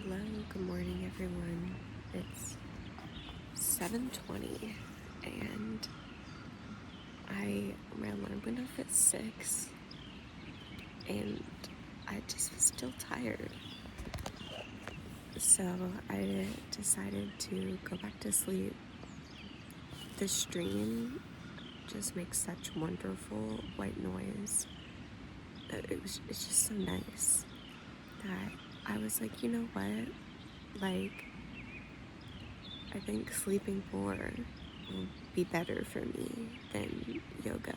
Hello, good morning everyone. It's 7:20 and my alarm went off at 6 and I just was still tired. So I decided to go back to sleep. The stream just makes such wonderful white noise. It's just so nice that I was like, you know what? Like, I think sleeping more will be better for me than yoga.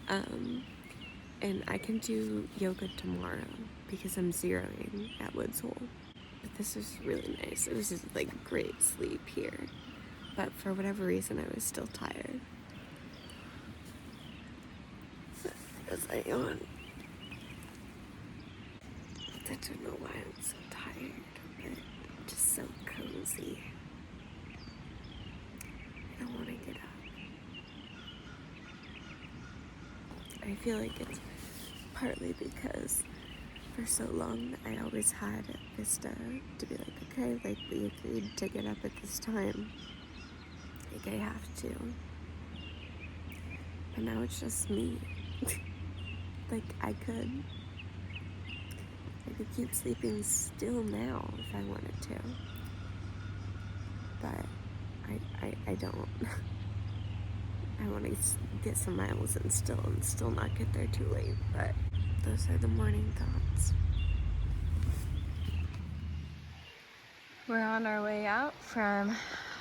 And I can do yoga tomorrow because I'm zeroing at Woods Hole. But this was really nice. It was just like great sleep here. But for whatever reason, I was still tired. As I yawn. I don't know why I'm so tired, but just so cozy. I don't want to get up. I feel like it's partly because for so long I always had Vista to be like, okay, like we agreed to get up at this time. Like I have to. But now it's just me. Like I could keep sleeping still now if I wanted to. But I don't. I want to get some miles and still not get there too late. But those are the morning thoughts. We're on our way out from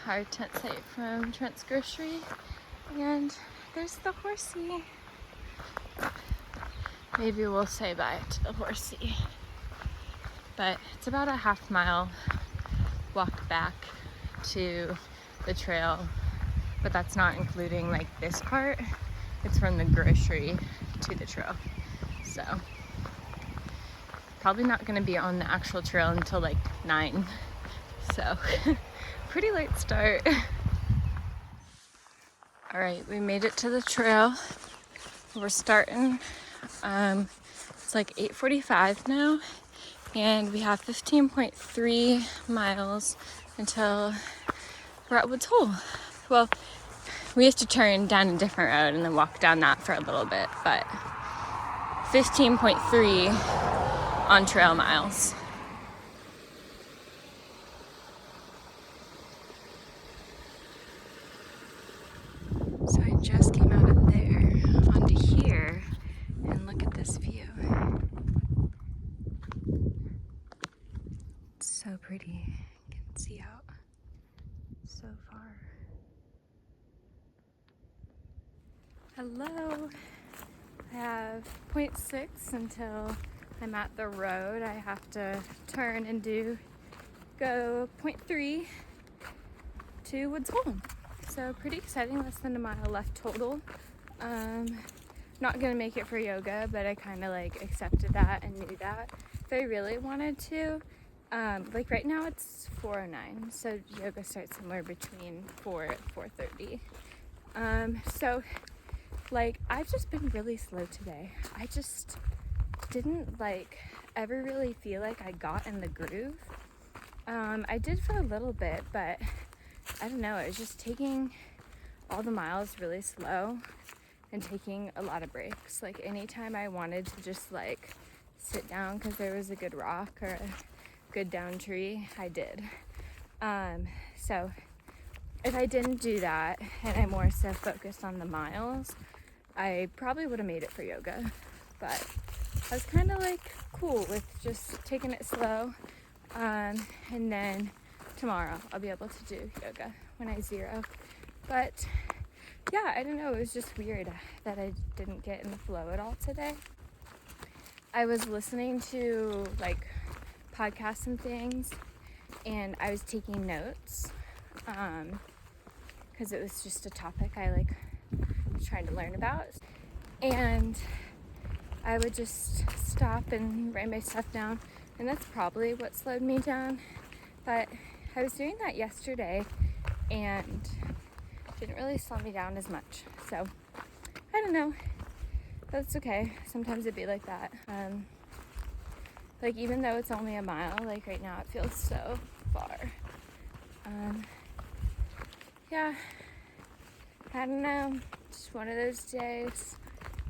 our tent site from Trent's Grocery, and there's the horsey. Maybe we'll say bye to the horsey. But it's about a half-mile walk back to the trail, but that's not including like this part. It's from the grocery to the trail. So probably not gonna be on the actual trail until like 9. So pretty late start. All right, we made it to the trail. We're starting. It's like 8:45 now, and we have 15.3 miles until we're at Woods Hole. Well, we have to turn down a different road and then walk down that for a little bit, but 15.3 on trail miles. So I just came out of there onto here, and look at this view. It's so pretty. You can see out so far. Hello. I have 0.6 until I'm at the road. I have to turn and go 0.3 to Woods Hole. So pretty exciting, less than a mile left total. Not gonna make it for yoga, but I kind of like accepted that and knew that. If I really wanted to, like right now it's 4:09, so yoga starts somewhere between 4 and 4:30. So like I've just been really slow today. I just didn't like ever really feel like I got in the groove. I did for a little bit, but I don't know, it was just taking all the miles really slow and taking a lot of breaks. Like anytime I wanted to just like sit down because there was a good rock or a good down tree, I did. So if I didn't do that and I more so focused on the miles, I probably would have made it for yoga. But I was kind of like cool with just taking it slow. And then tomorrow I'll be able to do yoga when I zero. But yeah, I don't know, it was just weird that I didn't get in the flow at all today. I was listening to like podcasts and things, and I was taking notes because it was just a topic I like trying to learn about, and I would just stop and write my stuff down, and that's probably what slowed me down. But I was doing that yesterday and didn't really slow me down as much. So I don't know, that's okay. Sometimes it'd be like that. Like, even though it's only a mile, like right now it feels so far. Yeah, I don't know, just one of those days,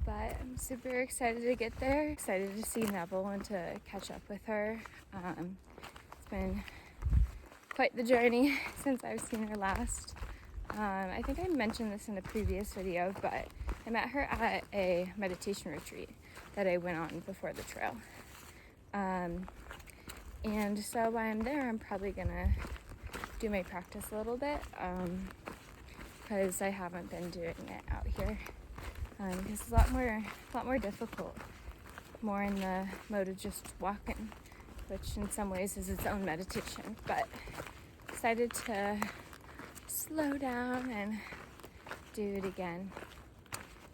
but I'm super excited to get there, excited to see Neville and to catch up with her. It's been quite the journey since I've seen her last. I think I mentioned this in a previous video, but I met her at a meditation retreat that I went on before the trail. And so while I'm there, I'm probably gonna do my practice a little bit, because I haven't been doing it out here, because it's a lot more difficult, more in the mode of just walking, which in some ways is its own meditation, but decided to slow down and do it again.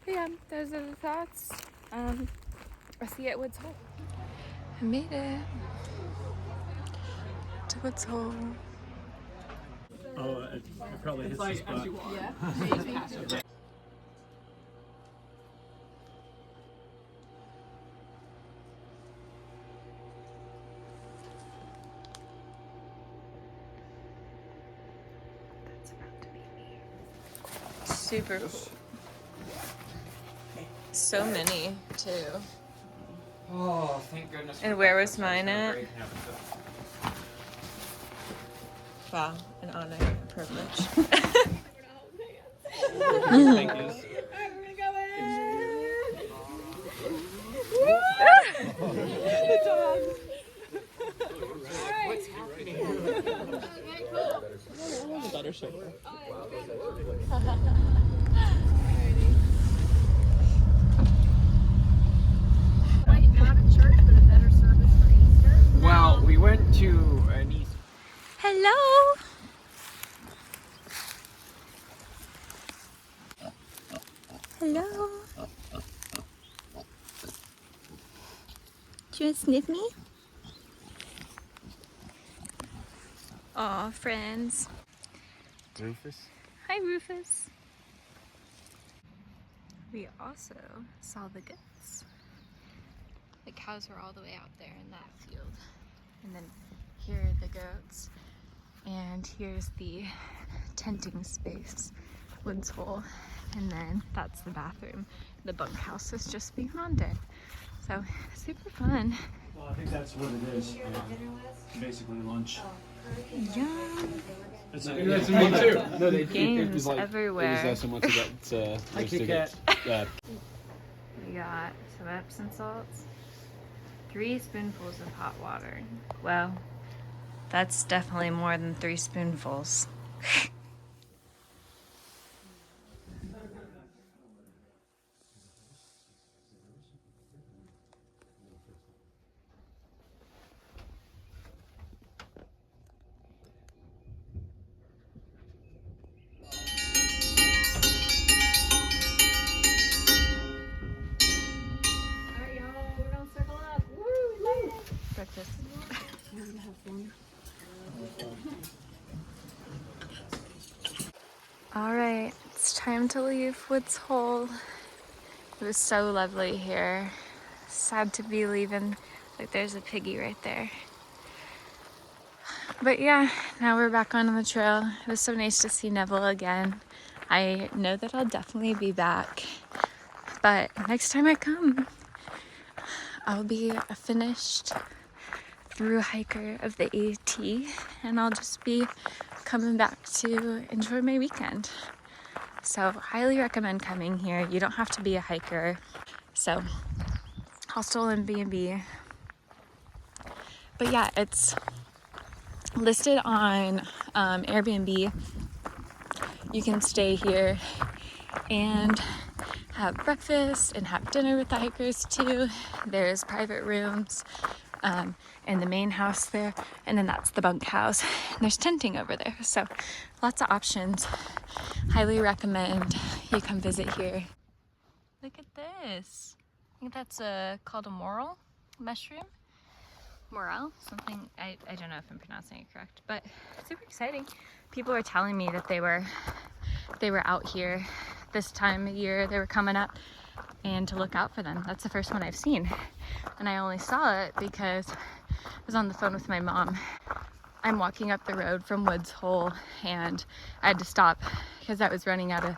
But yeah, those are the thoughts. I'll see you at Woods Hole. I made it to Woods Hole. Oh, it probably hits the spot. Yeah. That's about to be me. Super cool. So many, too. Oh, thank goodness. And where was mine at? Wow, an honor, a privilege. Thank you. What's happening? Better show. Wait, not a church, but a better service for Easter? Well, we went to an East. Hello! Hello! Do you want to sniff me? Aw, friends. Rufus. Hi, Rufus. We also saw the goats. The cows were all the way out there in that field. And then here are the goats. And here's the tenting space, Woods Hole. And then that's the bathroom. The bunkhouse is just beyond it. So, super fun. Well, I think that's what it is. Basically lunch. Yum. It's Me too. No, they Games everywhere. It was someone that Hi, Kit Kat. We got some Epsom salts, 3 spoonfuls of hot water. Well, that's definitely more than 3 spoonfuls. Breakfast. All right, it's time to leave Woods Hole. It was so lovely here. Sad to be leaving. Like, there's a piggy right there. But yeah, now we're back on the trail. It was so nice to see Neville again. I know that I'll definitely be back, but next time I come, I'll be a finished through hiker of the AT, and I'll just be coming back to enjoy my weekend. So highly recommend coming here. You don't have to be a hiker. So hostel and B&B. But yeah, it's listed on Airbnb. You can stay here and have breakfast and have dinner with the hikers too. There's private rooms in the main house there, and then that's the bunkhouse. And there's tenting over there, so lots of options. Highly recommend you come visit here. Look at this. I think that's called a morel mushroom. Morel, something, I don't know if I'm pronouncing it correct, but super exciting. People were telling me that they were out here this time of year. They were coming up and to look out for them. That's the first one I've seen, and I only saw it because was on the phone with my mom. I'm walking up the road from Woods Hole and I had to stop because I was running out of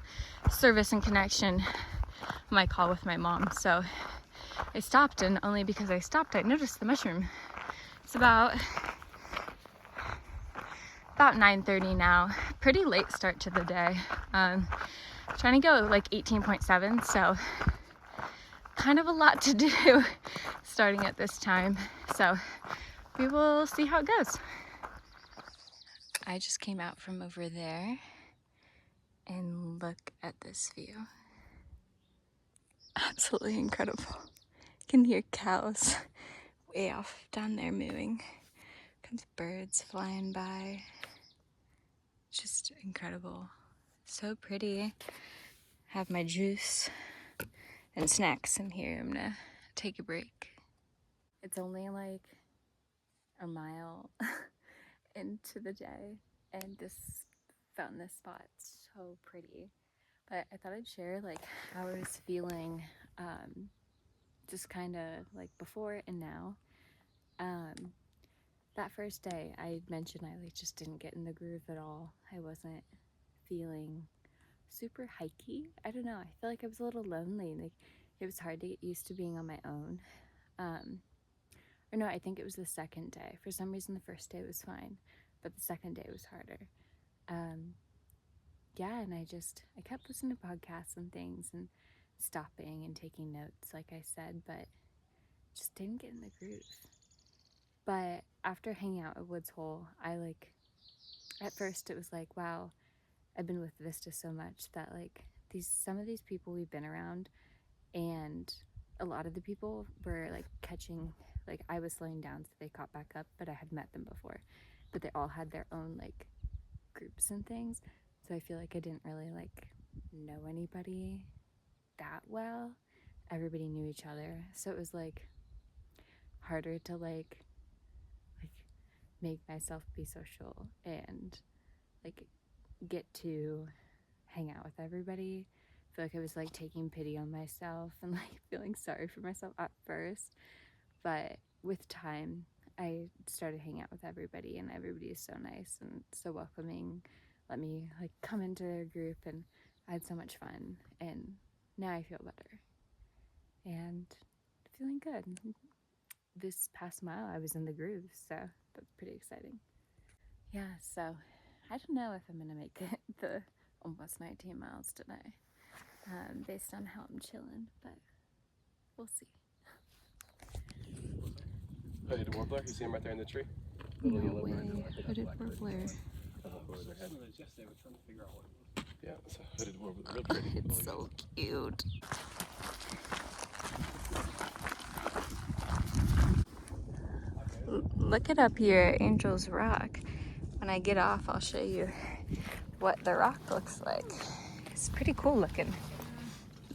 service and connection on my call with my mom. So I stopped, and only because I stopped, I noticed the mushroom. It's about 9:30 now. Pretty late start to the day. Trying to go like 18.7, so kind of a lot to do starting at this time. So we will see how it goes. I just came out from over there and look at this view. Absolutely incredible. You can hear cows way off down there mooing. Comes birds flying by. Just incredible. So pretty. Have my juice and snacks in here. I'm gonna take a break. It's only like a mile into the day, and found this spot so pretty. But I thought I'd share like how I was feeling, just kind of like before and now. That first day I mentioned I like just didn't get in the groove at all. I wasn't feeling super hikey. I don't know, I feel like I was a little lonely. Like it was hard to get used to being on my own. Or no, I think it was the second day. For some reason the first day was fine, but the second day was harder. Yeah, and I kept listening to podcasts and things and stopping and taking notes, like I said, but just didn't get in the groove. But after hanging out at Woods Hole, at first it was like, wow, I've been with Vista so much that like some of these people we've been around, and a lot of the people were like I was slowing down so they caught back up, but I had met them before, but they all had their own like groups and things. So I feel like I didn't really like know anybody that well. Everybody knew each other. So it was like harder to like make myself be social and like get to hang out with everybody. I feel like I was like taking pity on myself and like feeling sorry for myself at first. But with time, I started hanging out with everybody, and everybody is so nice and so welcoming. Let me like come into their group, and I had so much fun, and now I feel better and feeling good. This past mile I was in the groove, so that's pretty exciting. Yeah, so I don't know if I'm gonna make it the almost 19 miles today, based on how I'm chilling, but we'll see. Hooded warbler, you see him right there in the tree? No way. Hooded warbler. Yeah, it's a hooded warbler. Real pretty. It's so cute. Look it up here, Angel's Rock. When I get off, I'll show you what the rock looks like. It's pretty cool looking.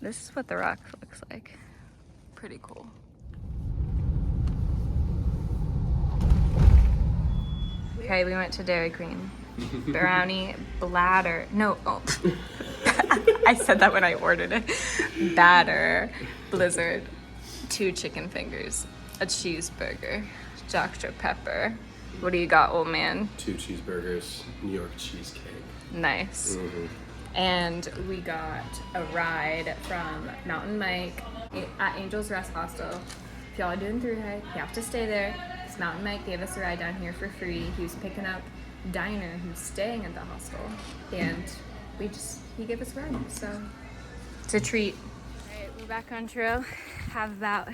This is what the rock looks like. Pretty cool. Okay, we went to Dairy Queen. Brownie bladder. No, oh. I said that when I ordered it. Batter, blizzard, 2 chicken fingers, a cheeseburger, Dr. Pepper. What do you got, old man? 2 cheeseburgers, New York cheesecake. Nice. Mm-hmm. And we got a ride from Mountain Mike at Angel's Rest Hostel. If y'all are doing through hike, you have to stay there. This Mountain Mike gave us a ride down here for free. He was picking up Diner who's staying at the hostel, and he gave us a ride, so it's a treat. All right, we're back on trail. Have about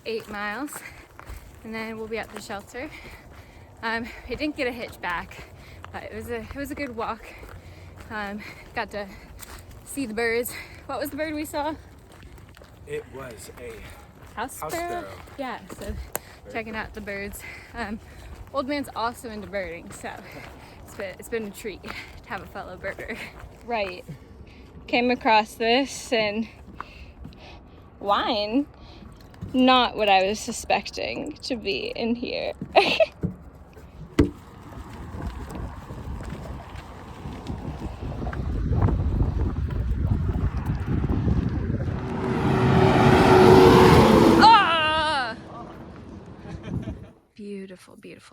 8 miles, and then we'll be at the shelter. I didn't get a hitch back, but it was a good walk. Got to see the birds. What was the bird we saw? It was a House sparrow? Yeah, so checking out the birds. Old man's also into birding, so it's been a treat to have a fellow birder. Right. Came across this, and wine, not what I was suspecting to be in here.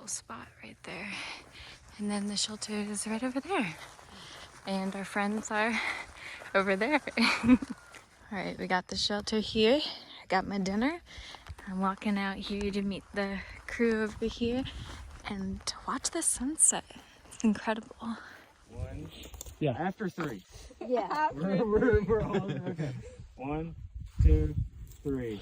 spot right there. And then the shelter is right over there. And our friends are over there. All right, we got the shelter here. I got my dinner. I'm walking out here to meet the crew over here and to watch the sunset. It's incredible. One. Yeah. After three. Yeah. We're all okay. 1, 2, 3.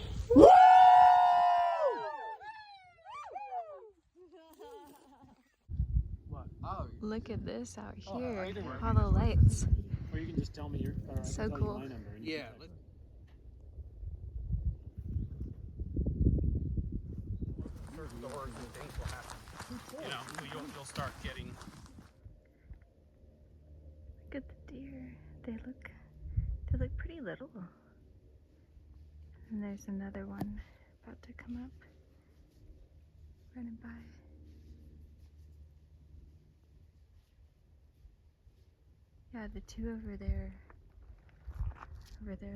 Look at this out here. All the lights. Or you can just tell me your. So cool. Yeah. Certain doors and things will happen. You know, so you'll start getting. Look at the deer. They look pretty little. And there's another one about to come up, running by. Yeah, the two over there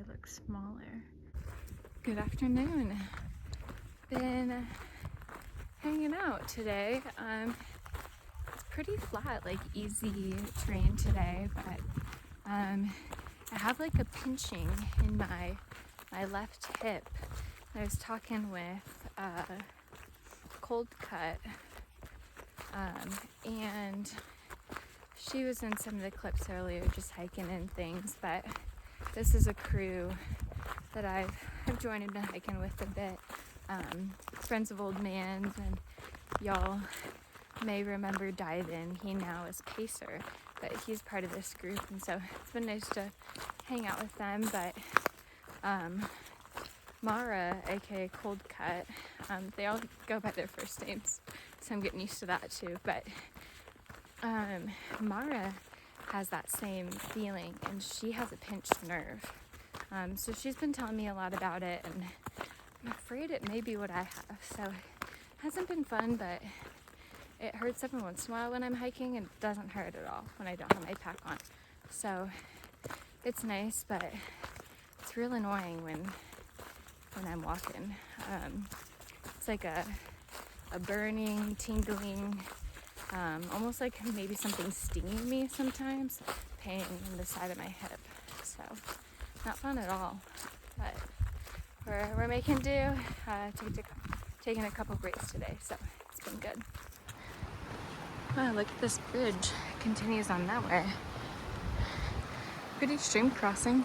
look smaller. Good afternoon. Been hanging out today. It's pretty flat, like easy terrain today, but I have like a pinching in my left hip. I was talking with Cold Cut, and she was in some of the clips earlier, just hiking and things, but this is a crew that I've joined and been hiking with a bit. Friends of Old Man's, and y'all may remember Diven. He now is Pacer, but he's part of this group, and so it's been nice to hang out with them. But Mara, aka Cold Cut, they all go by their first names, so I'm getting used to that too. But Mara has that same feeling, and she has a pinched nerve. So she's been telling me a lot about it, and I'm afraid it may be what I have. So it hasn't been fun, but it hurts every once in a while when I'm hiking, and it doesn't hurt at all when I don't have my pack on. So it's nice, but it's real annoying when I'm walking. It's like a burning, tingling, almost like maybe something stinging me sometimes, pain in the side of my hip. So not fun at all, but we're making do. Taking a couple breaks today, so it's been good. Wow, look at this bridge. It continues on that way. Pretty stream crossing.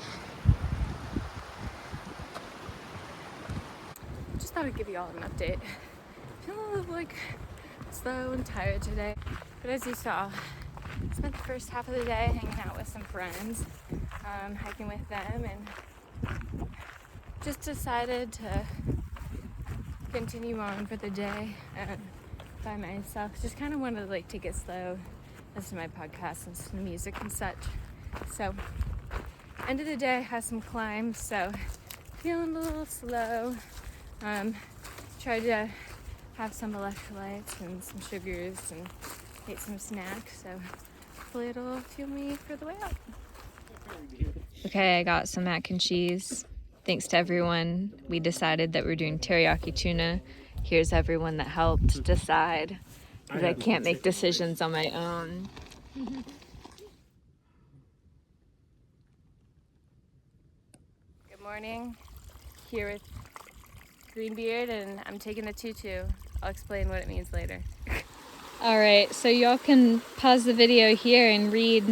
Just thought I'd give you all an update. Feeling a little like slow and tired today, but as you saw, spent the first half of the day hanging out with some friends, hiking with them, and just decided to continue on for the day by myself. Just kind of wanted to like take it slow, listen to my podcast, listen to music and such. So end of the day, has some climbs, so feeling a little slow. Tried to have some electrolytes and some sugars and ate some snacks, so hopefully it'll fuel me for the way out. Okay, I got some mac and cheese. Thanks to everyone. We decided that we're doing teriyaki tuna. Here's everyone that helped decide, because I can't make decisions on my own. Good morning. Here with Greenbeard, and I'm taking the tutu. I'll explain what it means later. All right, so y'all can pause the video here and read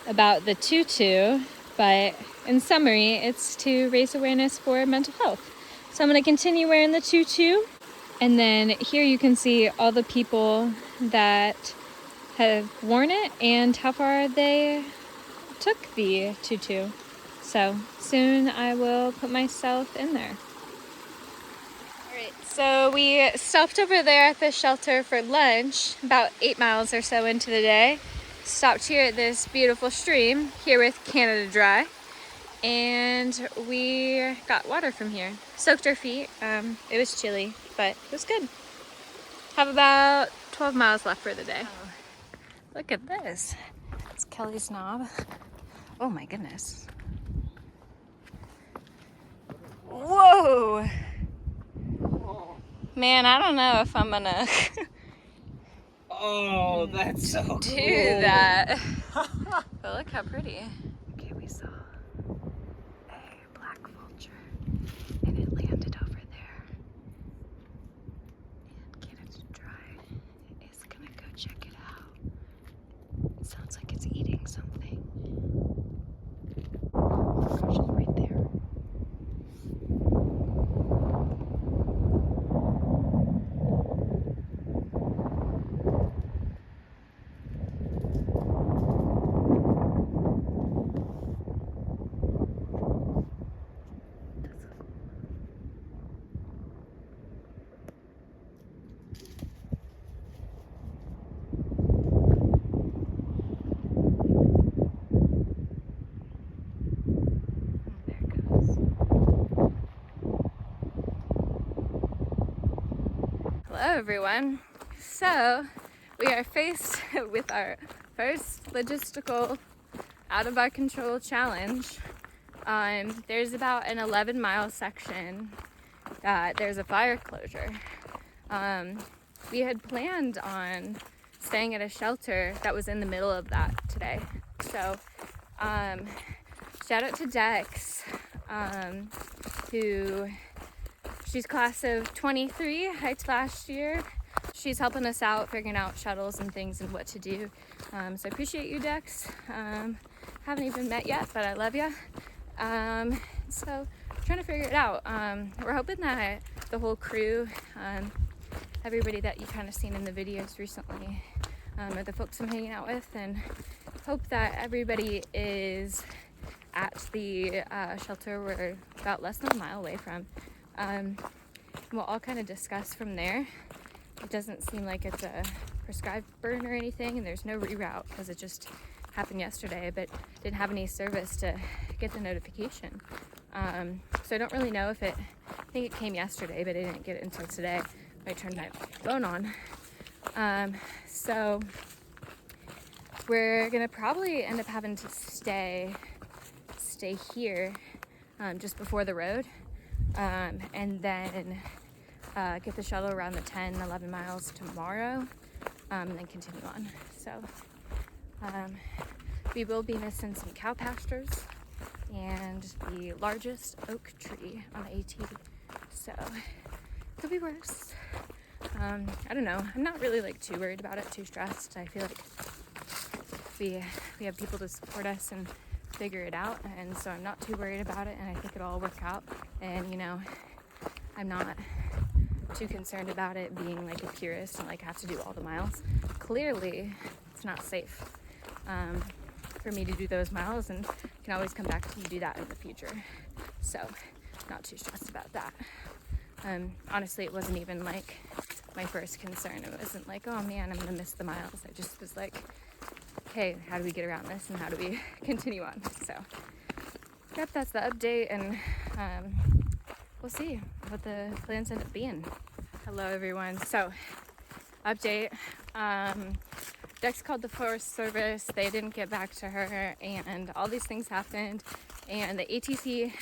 about the tutu, but in summary, it's to raise awareness for mental health. So I'm going to continue wearing the tutu, and then here you can see all the people that have worn it and how far they took the tutu. So soon I will put myself in there. So we stopped over there at the shelter for lunch, about 8 miles or so into the day. Stopped here at this beautiful stream, here with Canada Dry, and we got water from here. Soaked our feet. It was chilly, but it was good. Have about 12 miles left for the day. Oh, look at this. It's Kelly's knob. Oh my goodness. Whoa! Man, I don't know if I'm gonna Oh, that's so cool. do that. But look how pretty. Okay, we saw a black vulture and it landed over there. And Kenneth is gonna go check it out. It sounds like it's eating something. Oh my gosh, it's right there. Hello everyone. So we are faced with our first logistical out of our control challenge. There's about an 11-mile section that there's a fire closure. We had planned on staying at a shelter that was in the middle of that today. So shout out to Dex, who she's class of 23, hiked last year. She's helping us out, figuring out shuttles and things and what to do. So I appreciate you, Dex. Haven't even met yet, but I love you. So trying to figure it out. We're hoping that the whole crew, everybody that you kind of seen in the videos recently, are the folks I'm hanging out with, and hope that everybody is at the shelter we're about less than a mile away from. We'll all kind of discuss from there. It doesn't seem like it's a prescribed burn or anything, and there's no reroute because it just happened yesterday, but didn't have any service to get the notification. So I don't really know if I think it came yesterday, but I didn't get it until today when I turned my phone on. So we're gonna probably end up having to stay here just before the road. And then get the shuttle around the 10-11 miles tomorrow, and then continue on. So we will be missing some cow pastures and the largest oak tree on the AT, so could be worse. I don't know, I'm not really like too worried about it, too stressed. I feel like we have people to support us and figure it out, and so I'm not too worried about it, and I think it'll all work out. And you know, I'm not too concerned about it being like a purist and like have to do all the miles. Clearly it's not safe for me to do those miles, and can always come back to do that in the future, so not too stressed about that. Honestly, it wasn't even like my first concern. It wasn't like, oh man, I'm gonna miss the miles. I just was like, okay, how do we get around this and how do we continue on? So yep, that's the update, and we'll see what the plans end up being. Hello everyone. So update, Dex called the Forest Service, they didn't get back to her, and all these things happened, and the ATC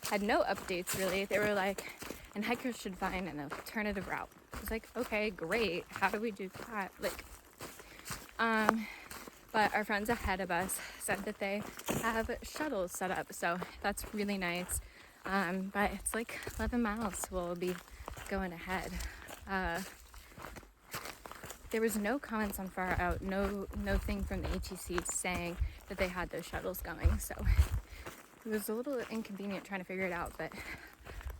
had no updates really. They were like, and hikers should find an alternative route. I was like, okay, great, how do we do that? Like, but our friends ahead of us said that they have shuttles set up, so that's really nice. But it's like 11 miles we'll be going ahead. There was no comments on far out, no thing from the ATC saying that they had those shuttles going, so it was a little inconvenient trying to figure it out, but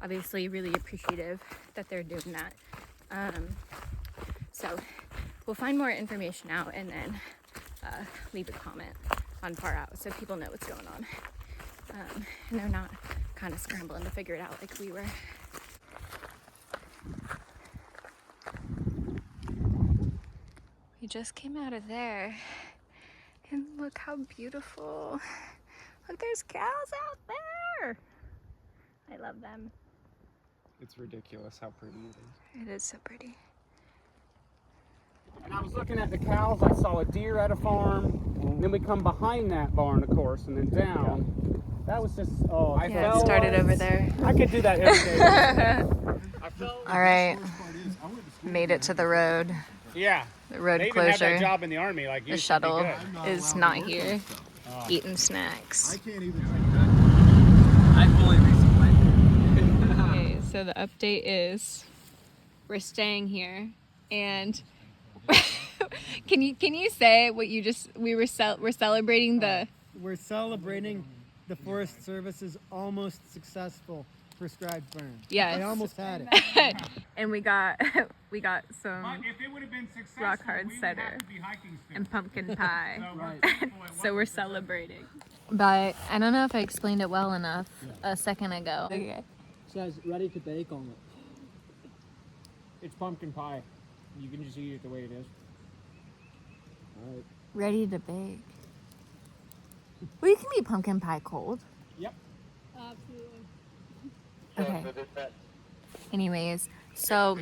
obviously really appreciative that they're doing that. So we'll find more information out and then leave a comment on far out so people know what's going on, and they're not kind of scrambling to figure it out like we were. We just came out of there, and look how beautiful. Look, there's cows out there. I love them. It's ridiculous how pretty it is. It is so pretty. And I was looking at the cows, I saw a deer at a farm, and then we come behind that barn, of course, and then down. That was just, oh, I Yeah, it started over there. I could do that every day. All right, made it to the road. Yeah. The The road They even had that closure. job in the army. Like, you The should be shuttle good. is not here. Eating snacks. I can't even drink that. I fully resupply. Okay, so the update is we're staying here, and can you say what you just we're celebrating the We're celebrating the Forest Service's almost successful prescribed burn. Yes. They almost had it. and we got some But if it would have been successful, rock hard we would cider have to be hiking still. and pumpkin pie. So we're thankful it So we're wasn't celebrating. But I don't know if I explained it well enough a second ago. Okay. It says ready to bake on it. It's pumpkin pie. You can just eat it the way it is. Ready to bake. Well, you can eat pumpkin pie cold. Yep. Okay. Anyways, so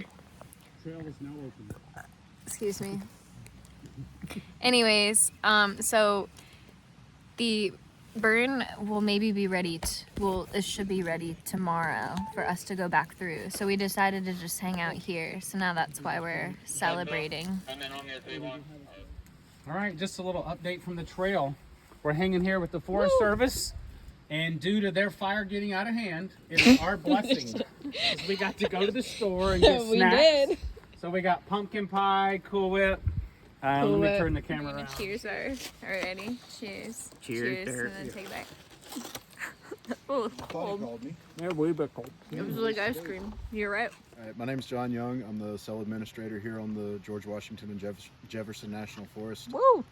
Trail is now open. excuse me. Anyways, so the burn will maybe be ready. It should be ready tomorrow for us to go back through. So we decided to just hang out here. So now that's why we're celebrating. All right, just a little update from the trail. We're hanging here with the Forest Service, and due to their fire getting out of hand, it is our blessing. 'Cause we got to go to the store and get We snacks. did. So we got pumpkin pie, Cool Whip. Let me turn the camera We're around. gonna cheers our already. Cheers. Cheers there, and then yeah. take it back. Oh, cold. Called me. Yeah, way back cold. It was like ice cream. You're right. All right, my name's John Young. I'm the cell administrator here on the George Washington and Jefferson National Forest. Woo!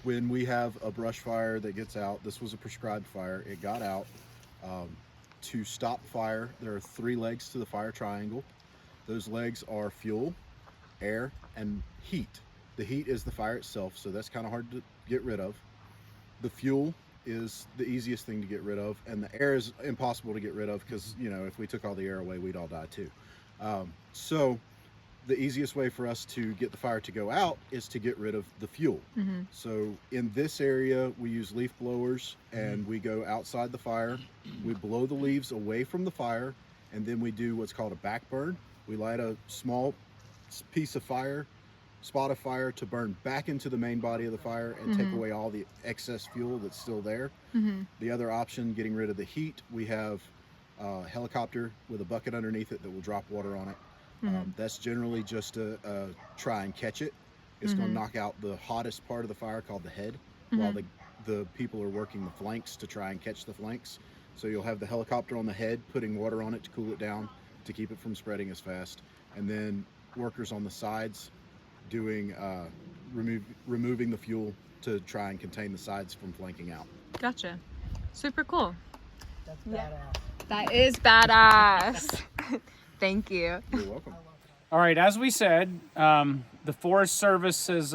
When we have a brush fire that gets out, this was a prescribed fire. It got out. To stop fire, there are 3 legs to the fire triangle. Those legs are fuel, air, and heat. The heat is the fire itself, so that's kind of hard to get rid of. The fuel is the easiest thing to get rid of, and the air is impossible to get rid of because, you know, if we took all the air away, we'd all die too. So the easiest way for us to get the fire to go out is to get rid of the fuel. So in this area, we use leaf blowers, and we go outside the fire. We blow the leaves away from the fire, and then we do what's called a back burn. We light a small piece of fire, spot of fire, to burn back into the main body of the fire and take away all the excess fuel that's still there. The other option, getting rid of the heat, we have a helicopter with a bucket underneath it that will drop water on it. That's generally just to try and catch it. It's going to knock out the hottest part of the fire, called the head, while the people are working the flanks to try and catch the flanks. So you'll have the helicopter on the head putting water on it to cool it down, to keep it from spreading as fast, and then workers on the sides doing removing the fuel to try and contain the sides from flanking out. Gotcha. Super cool. That's badass. That is badass. Thank you. You're welcome. All right, as we said, the Forest Service's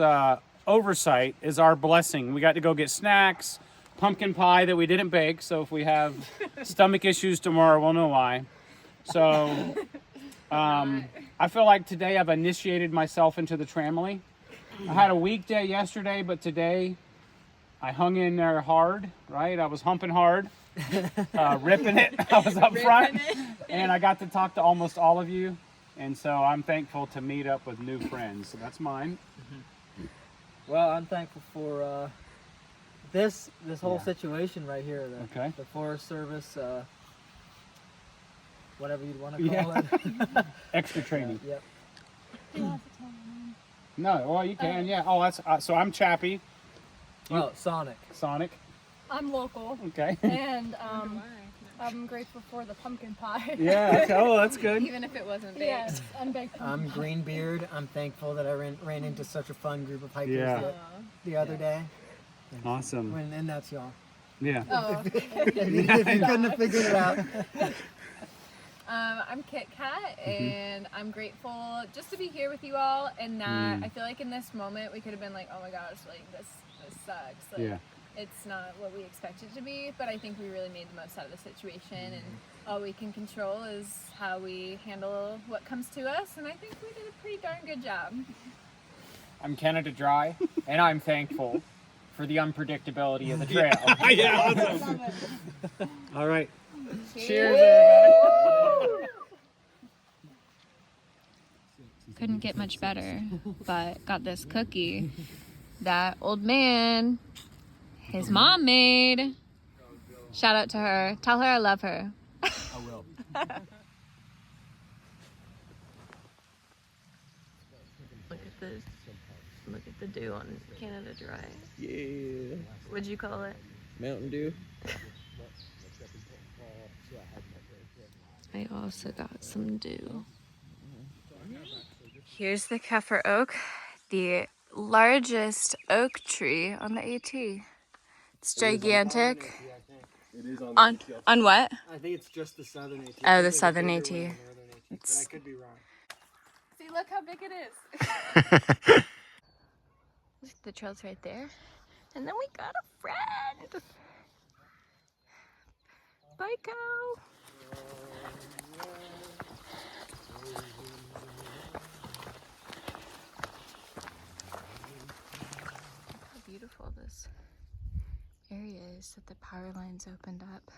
oversight is our blessing. We got to go get snacks, pumpkin pie that we didn't bake, so if we have stomach issues tomorrow, we'll know why. So I feel like today I've initiated myself into the tramily. I had a weekday yesterday, but today I hung in there hard, right? I was humping hard, ripping it. I was up front, and I got to talk to almost all of you. And so I'm thankful to meet up with new friends. So that's mine. Well, I'm thankful for this whole situation right here. The Forest Service, whatever you'd want to call it. Extra training. Yep. No, well, you can, yeah. Oh, that's so I'm Chappie. Well, Sonic. Sonic. I'm local, Okay. and I'm grateful for the pumpkin pie. Yeah. Okay. Oh, that's good. Even if it wasn't baked. Yes, unbaked I'm pumpkin. Greenbeard. I'm thankful that I ran into such a fun group of hikers Yeah. the other day. Awesome. And that's y'all. Yeah. Oh. If you couldn't have figured it out. I'm Kit Kat, and I'm grateful just to be here with you all. And not, I feel like in this moment we could have been like, oh my gosh, like this sucks. Like, Yeah. it's not what we expected to be, but I think we really made the most out of the situation, and all we can control is how we handle what comes to us, and I think we did a pretty darn good job. I'm Canada Dry, and I'm thankful for the unpredictability of the trail. Yeah. Awesome. All right. Cheers, everybody. couldn't get much better, but got this cookie that old man, his mom made. Shout out to her. Tell her I love her. I will. Look at this. Look at the dew on Canada Dry. Yeah. What'd you call it? Mountain Dew. I also got some dew. Here's the Kaffir oak, the largest oak tree on the AT. It's gigantic. It is On what? I think it's just the southern AT. Oh, the southern AT. But I could be wrong. See, look how big it is. The trail's right there. And then we got a friend. Bye, cow. How beautiful this area is that the power lines opened up.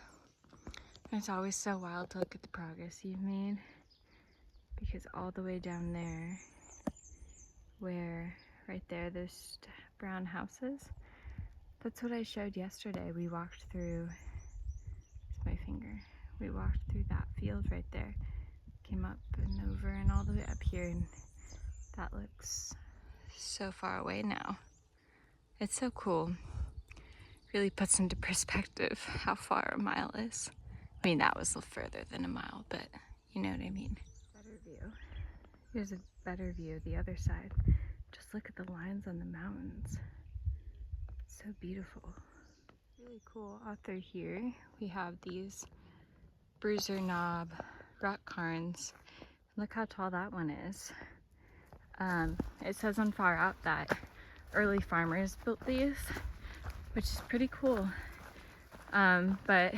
And it's always so wild to look at the progress you've made, because all the way down there, where right there there's brown houses, that's what I showed yesterday. We walked through, it's my finger, we walked through that field right there, came up and over and all the way up here, and that looks so far away now. It's so cool. Really puts into perspective how far a mile is. I mean, that was further than a mile, but you know what I mean. Better view. Here's a better view, the other side. Just look at the lines on the mountains. So beautiful. Really cool. Out through here, we have these Bruiser Knob rock cairns. Look how tall that one is. It says on Far Out that early farmers built these, which is pretty cool. But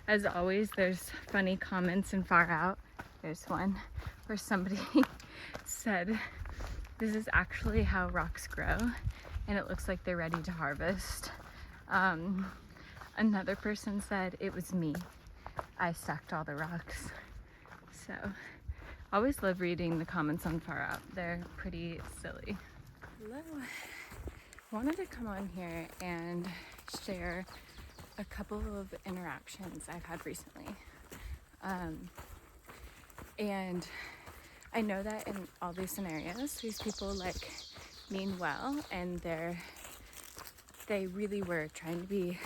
as always, there's funny comments in Far Out. There's one where somebody said, this is actually how rocks grow, and it looks like they're ready to harvest. Another person said, it was me. I stacked all the rocks. So, always love reading the comments on Far Out. They're pretty silly. Hello. Wanted to come on here and share a couple of interactions I've had recently. And I know that in all these scenarios, these people like mean well, and they really were trying to be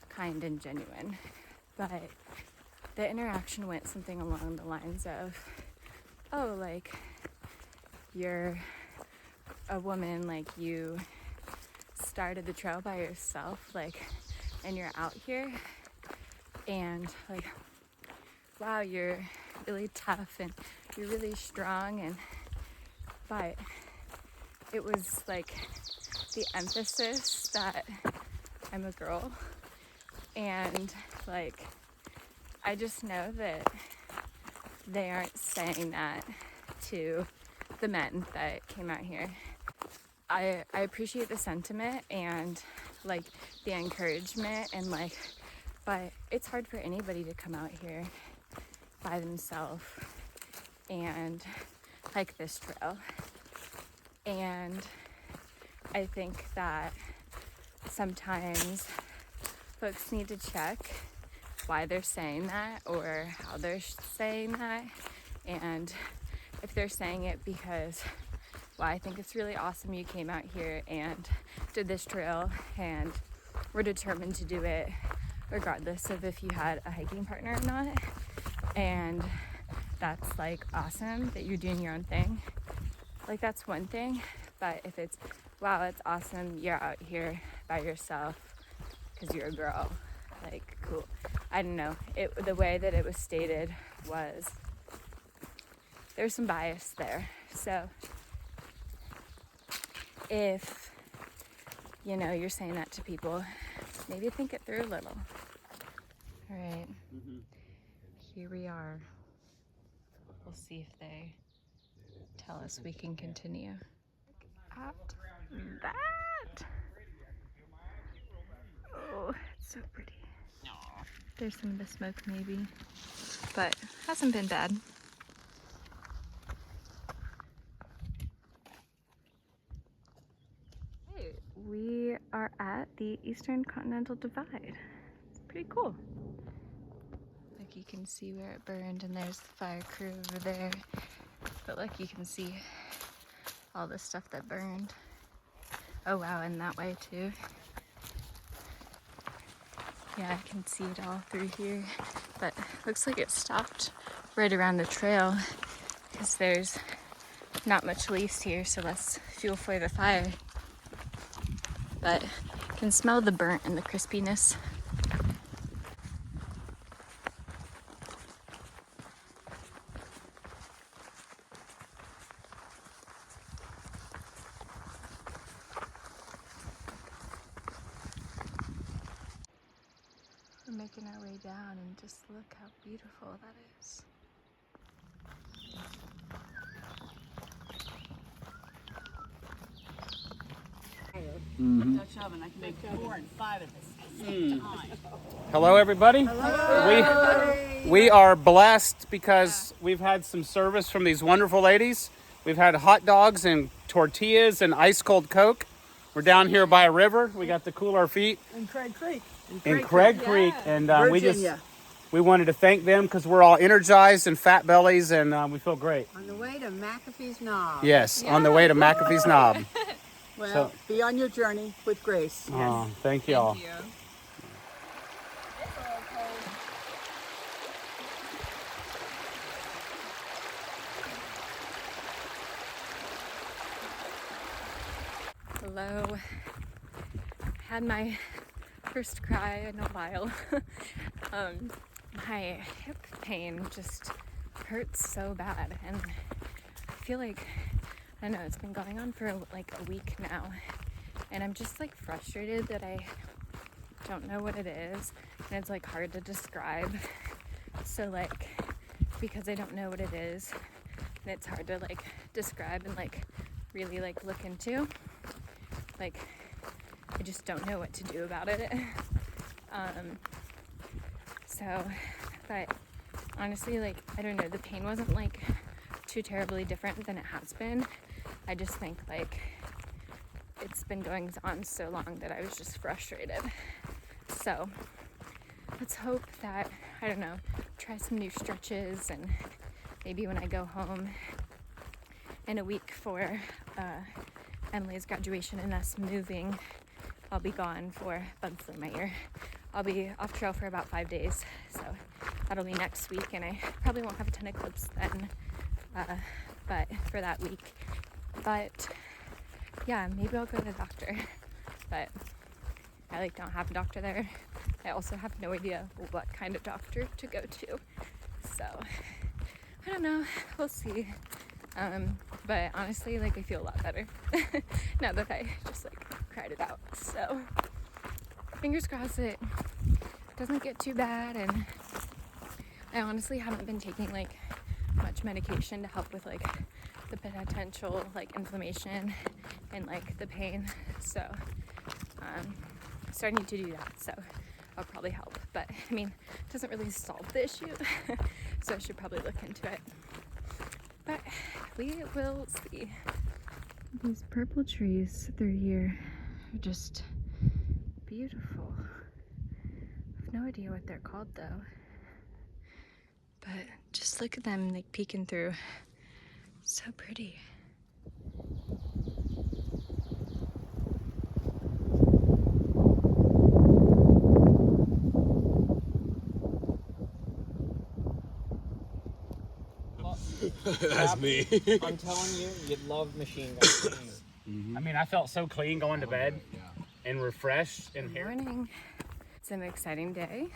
kind and genuine. But the interaction went something along the lines of, oh, like, you're a woman, like, you started the trail by yourself, like, and you're out here, and like, wow, you're really tough and you're really strong, and but it was like the emphasis that I'm a girl, and like, I just know that they aren't saying that to the men that came out here. I appreciate the sentiment and like the encouragement, and like, but it's hard for anybody to come out here by themselves and hike this trail. And I think that sometimes folks need to check why they're saying that or how they're saying that, and if they're saying it because, well, I think it's really awesome you came out here and did this trail and were determined to do it regardless of if you had a hiking partner or not. And that's like awesome that you're doing your own thing. Like, that's one thing. But if it's, wow, it's awesome you're out here by yourself because you're a girl, like, cool. I don't know. The way that it was stated was, there's some bias there. So if, you know, you're saying that to people, maybe think it through a little. All right. Here we are. We'll see if they tell us we can continue. Look at that. Oh, it's so pretty. There's some of the smoke maybe, but hasn't been bad. we are at the Eastern Continental Divide. It's pretty cool. Like you can see where it burned, and there's the fire crew over there. But like you can see all the stuff that burned. Oh wow, and that way too. Yeah, I can see it all through here. But looks like it stopped right around the trail because there's not much leaves here, so less fuel for the fire. But you can smell the burnt and the crispiness. We're making our way down, and just look how beautiful that is. Dutch oven. I can make 4 and 5 at the same time. Hello, everybody. Hello. We are blessed because we've had some service from these wonderful ladies. We've had hot dogs and tortillas and ice cold Coke. We're down here by a river. We got to cool our feet. In Craig Creek. In Craig Creek. And Virginia. we wanted to thank them because we're all energized and fat bellies, and we feel great. On the way to McAfee's Knob. Yes, on the way to McAfee's Knob. Well, be on your journey with grace. Oh, thank you all. Hello. Had my first cry in a while. My hip pain just hurts so bad, and I feel like, I don't know, it's been going on for like a week now, and I'm just like frustrated that I don't know what it is, and it's like hard to describe. So like, because I don't know what it is, and it's hard to like describe and like really like look into, like I just don't know what to do about it. But honestly, like, I don't know, the pain wasn't like too terribly different than it has been. I just think like it's been going on so long that I was just frustrated. So let's hope that, I don't know, try some new stretches, and maybe when I go home in a week for Emily's graduation and us moving, I'll be gone for bugs in my ear. I'll be off trail for about 5 days, so that'll be next week, and I probably won't have a ton of clips then, but for that week. But yeah, maybe I'll go to the doctor, but I like don't have a doctor there. I also have no idea what kind of doctor to go to, so I don't know, we'll see. But honestly, like, I feel a lot better now that I just like cried it out, so fingers crossed it doesn't get too bad. And I honestly haven't been taking like much medication to help with like the potential like inflammation and like the pain, so starting to do that, so I'll probably help. But I mean, it doesn't really solve the issue, so I should probably look into it, but we will see. These purple trees through here are just beautiful. I have no idea what they're called though, but just look at them like peeking through. So pretty. That's me. I'm telling you, you'd love machine gun. I mean, I felt so clean going to bed and refreshed. And Good morning. It's an exciting day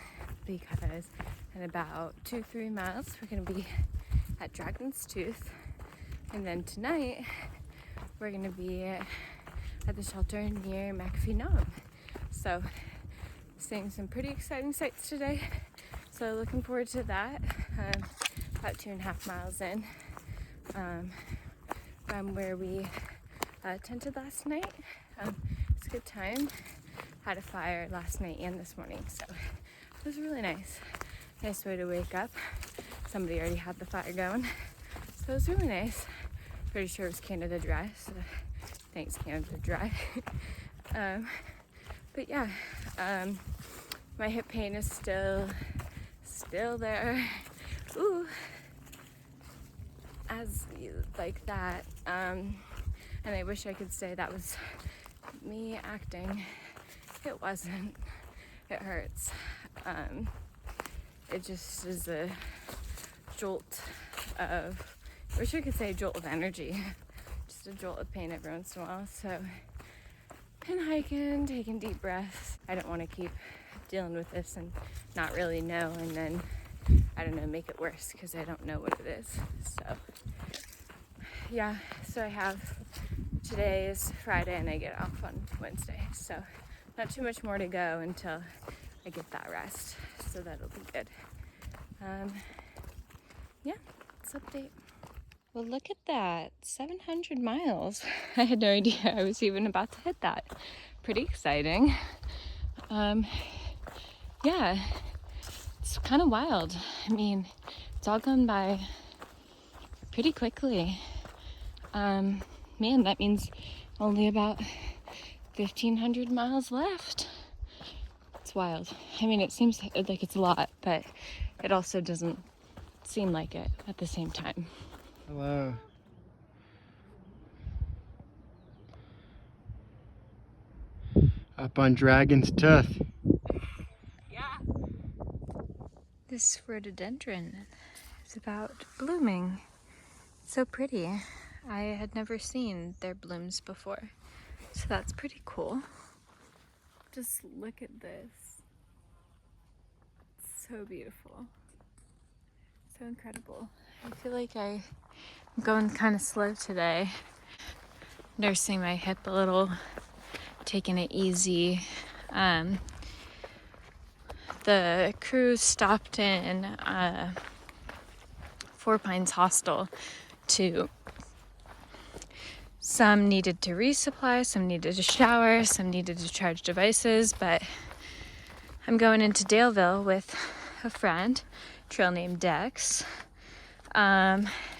because in about 2-3 miles we're going to be at Dragon's Tooth, and then tonight we're going to be at the shelter near McAfee Knob. So seeing some pretty exciting sights today, so looking forward to that. About 2.5 miles in from where we tented last night. It's a good time. Had a fire last night and this morning, so it was really nice. Nice way to wake up. Somebody already had the fire going, so it was really nice. Pretty sure it was Canada Dry, so thanks Canada Dry. But yeah, my hip pain is still there. Ooh, as like that. And I wish I could say that was me acting. It wasn't. It hurts. It just is a jolt of, I wish I could say jolt of energy. Just a jolt of pain every once in a while. So, been hiking, taking deep breaths. I don't want to keep dealing with this and not really know, and then, I don't know, make it worse because I don't know what it is. So, yeah, so I have, today is Friday and I get off on Wednesday. So, not too much more to go until I get that rest. So that'll be good. Yeah, let's update. Well, look at that, 700 miles. I had no idea I was even about to hit that. Pretty exciting. Yeah, it's kind of wild. I mean, it's all gone by pretty quickly. Man, that means only about 1,500 miles left. It's wild. I mean, it seems like it's a lot, but it also doesn't seem like it at the same time. Hello. Up on Dragon's Tooth. Yeah. This rhododendron is about blooming. It's so pretty. I had never seen their blooms before, so that's pretty cool. Just look at this. It's so beautiful. So incredible. I feel like I'm going kind of slow today. Nursing my hip a little, taking it easy. The crew stopped in Four Pines Hostel to, some needed to resupply, some needed to shower, some needed to charge devices, but I'm going into Daleville with a friend, trail named Dex,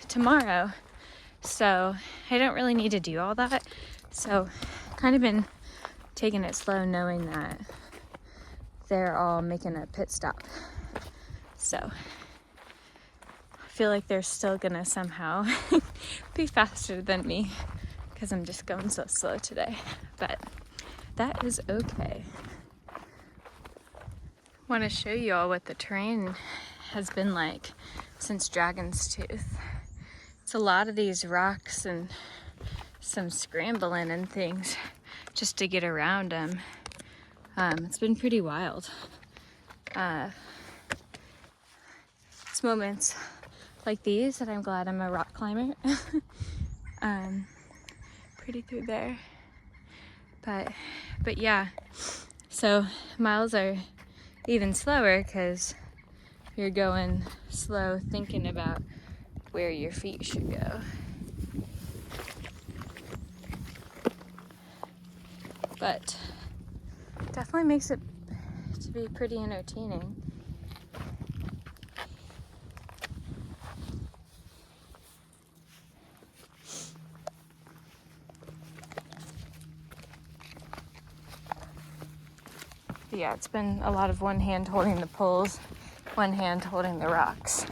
tomorrow. So I don't really need to do all that. So kind of been taking it slow, knowing that they're all making a pit stop. So I feel like they're still gonna somehow be faster than me because I'm just going so slow today. But that is okay. Want to show you all what the terrain has been like since Dragon's Tooth. It's a lot of these rocks and some scrambling and things just to get around them. It's been pretty wild. It's moments like these that I'm glad I'm a rock climber. Pretty through there. But yeah, so miles are even slower because you're going slow thinking about where your feet should go. But definitely makes it to be pretty entertaining. Yeah, it's been a lot of one hand holding the poles, one hand holding the rocks.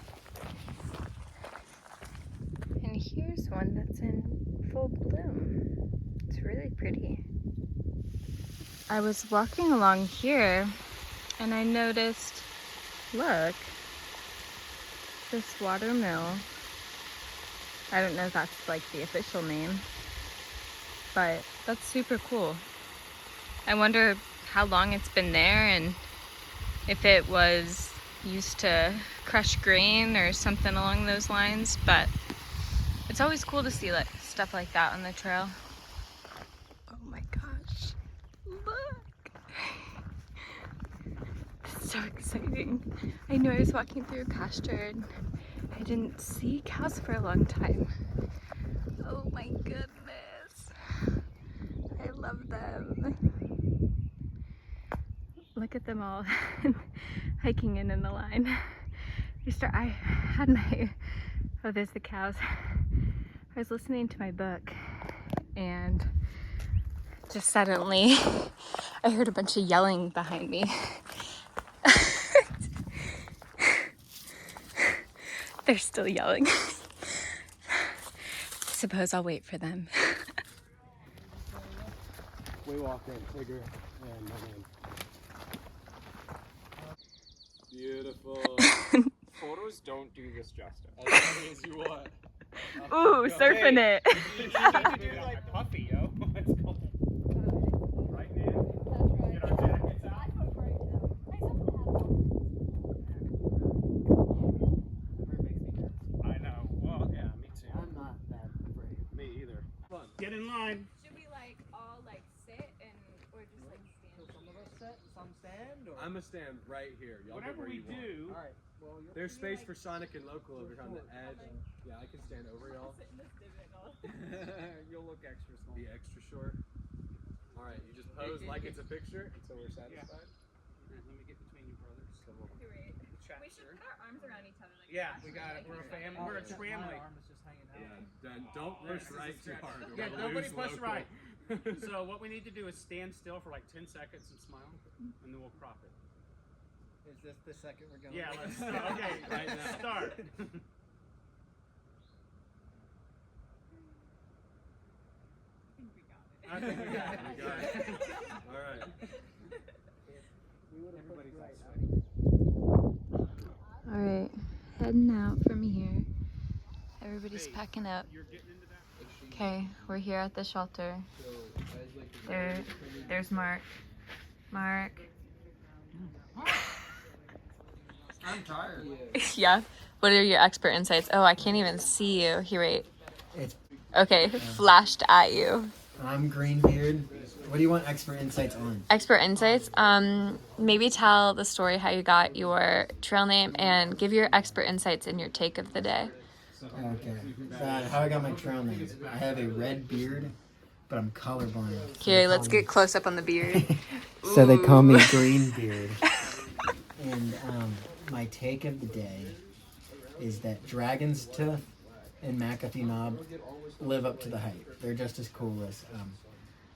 And here's one that's in full bloom. It's really pretty. I was walking along here and I noticed, look, this water mill. I don't know if that's like the official name, but that's super cool. I wonder how long it's been there and if it was used to crush grain or something along those lines, but it's always cool to see like stuff like that on the trail. Oh my gosh, look! It's so exciting. I knew I was walking through a pasture and I didn't see cows for a long time. Oh my goodness. I love them. Look at them all hiking in a line. I had my, oh, there's the cows. I was listening to my book and Just suddenly, I heard a bunch of yelling behind me. They're still yelling. Suppose I'll wait for them. We walk in, Tigger, and my man. Beautiful. Photos don't do this justice. As funny as you want. Ooh, surfing it. You need to do like puffy, yo. Let's go. Right, man? Get our jackets out. I know. Well, yeah, me too. I'm not that afraid. Me either. Get in line. Should we like all like sit and or just like stand? Some of us sit, some stand, or I'm gonna stand right here. Y'all Whatever go where we you want. do. all right. Well, There's space for Sonic and Local over here on the edge. Yeah, I can stand over y'all. You'll look extra small. Be extra short. All right, you just pose like it's a picture until we're satisfied. Let me get between you brothers. We should put our arms around each other. Like Yeah, we got it. We're a family. We're a My family. arm is just hanging out. Yeah, then don't push right too hard. or Yeah, we'll nobody lose push Local. right. So what we need to do is stand still for like 10 seconds and smile, and then we'll crop it. Is this the second we're going? Yeah, let's start. Okay, Right now. start. I think we got it. We got it. All right. Everybody's All right, heading out from here. Everybody's packing up. You're getting into that? Okay, we're here at the shelter. There's Mark. Mark. I'm tired. Yeah. What are your expert insights? Oh, I can't even see you. Here, wait. It's Okay, flashed at you. I'm Greenbeard. What do you want expert insights on? Expert insights. Maybe tell the story how you got your trail name and give your expert insights in your take of the day. Okay. How I got my trail name. I have a red beard, but I'm colorblind. Okay, let's get close up on the beard. So they call me Greenbeard. And my take of the day is that Dragon's Tooth and McAfee Knob live up to the hype. They're just as cool as,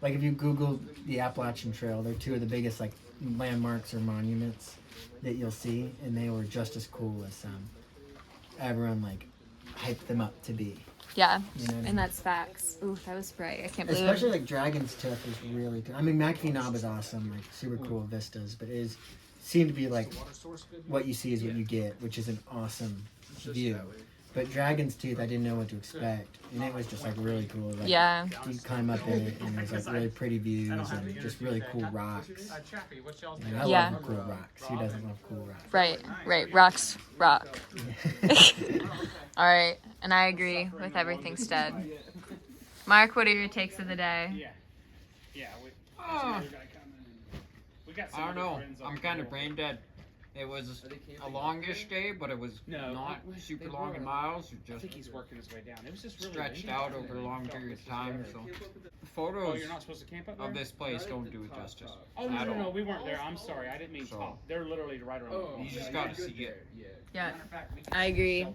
like if you Google the Appalachian Trail, they're two of the biggest like landmarks or monuments that you'll see, and they were just as cool as everyone like hyped them up to be. Yeah, You know what I mean? and that's facts. Ooh, that was bright. I can't believe Especially it. like Dragon's Tooth is really good. I mean, McAfee Knob is awesome, like super cool vistas, but it seemed to be like what you see is what you get, which is an awesome view. But Dragon's Tooth, I didn't know what to expect, and it was just like really cool. Like, Yeah. you climb up in it, and there's like really pretty views and just really cool rocks. And I Yeah. love cool rocks. Who doesn't love cool rocks? Right. Rocks rock. All right, and I agree with everything Stead. Mark, what are your takes of the day? Yeah. I don't know. I'm kind of brain dead. It was a longish day, but it was not super long in miles. It I just think he's working his way down. It was just really stretched windy. out over a long period of time. So the Oh, photos you're not supposed to camp up there? of this place don't do it justice Oh, at no, all. we weren't there. I'm sorry. I didn't mean So- top. They're literally right around the corner. You just got to see it. Yeah, I agree.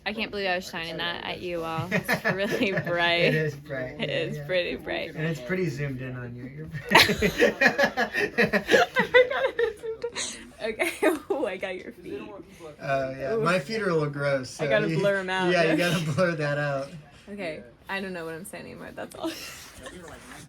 I can't believe I was shining that at you all. It's really It bright. is bright. It is pretty bright. And it's pretty zoomed in on you. Okay. Oh, I got your feet. Yeah, my feet are a little gross. So I gotta blur 'em out. Yeah, you gotta blur that out. Okay, I don't know what I'm saying anymore. That's all.